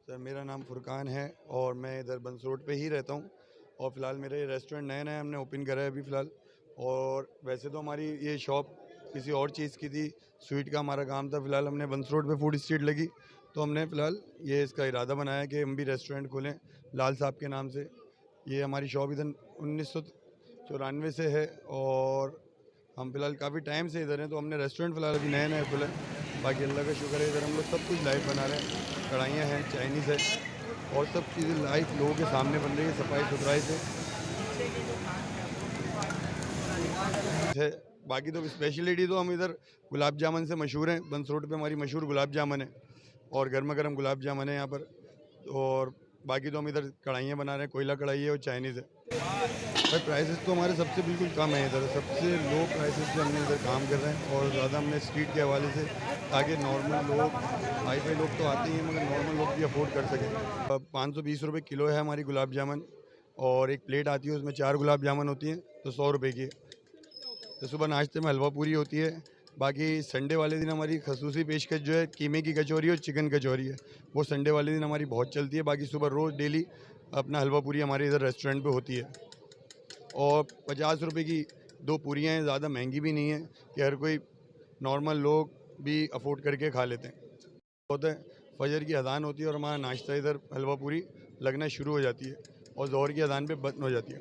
Sir मेरा नाम फुरकान है और मैं इधर बंस रोड पे ही रहता हूँ। और फ़िलहाल मेरा ये रेस्टोरेंट नया नया हमने ओपन करा है अभी फ़िलहाल। और वैसे तो हमारी ये शॉप किसी और चीज़ की थी, स्वीट का हमारा काम था। फ़िलहाल हमने बंस रोड पे फूड स्ट्रीट लगी तो हमने फ़िलहाल ये इसका इरादा बनाया कि हम भी रेस्टोरेंट खोलें लाल साहब के नाम से। ये हमारी शॉप इधर 1994 से है और हम फ़िलहाल काफ़ी टाइम से इधर हैं। तो हमने रेस्टोरेंट फ़िलहाल अभी नया नया खोला है। बाकी अल्लाह का शुक्र है, इधर हम लोग सब कुछ लाइव बना रहे हैं। कढ़ाइयाँ हैं, चाइनीज़ है और सब चीज़ें लाइव लोगों के सामने बन रही है सफाई सुथराई से है। बाकी तो स्पेशलिटी तो हम इधर गुलाब जामुन से मशहूर हैं। बंस रोड पे हमारी मशहूर गुलाब जामुन है और गर्मा गर्म गुलाब जामुन है यहाँ पर। और बाकी तो हम इधर कढ़ाइयाँ बना रहे हैं, कोयला कढ़ाई है और चाइनीज़ है। भाई प्राइसेस तो हमारे सबसे बिल्कुल कम है, इधर सबसे लो प्राइसेस पे हमने इधर काम कर रहे हैं। और ज़्यादा हमने स्ट्रीट के हवाले से, ताकि नॉर्मल लोग, हाई फाई लोग तो आते ही हैं मगर नॉर्मल लोग भी अफोर्ड कर सकें। 520 रुपये किलो है हमारी गुलाब जामुन और एक प्लेट आती है उसमें 4 गुलाब जामुन होती हैं तो 100 रुपये की है। तो सुबह नाश्ते में हलवा पूरी होती है। बाकी संडे वाले दिन हमारी खसूसी पेशकश जो है कीमे की कचौरी और चिकन कचौरी है, वो संडे वाले दिन हमारी बहुत चलती है। बाकी सुबह रोज़ डेली अपना हलवा पूरी हमारे इधर रेस्टोरेंट पे होती है। और 50 रुपये की 2 पूरियाँ हैं, ज़्यादा महंगी भी नहीं है कि हर कोई नॉर्मल लोग भी अफोर्ड करके खा लेते हैं। होता है फजर की अजान होती है और हमारा नाश्ता इधर हलवा पूरी लगना शुरू हो जाती है और ज़ोहर की अजान पे बंद हो जाती है।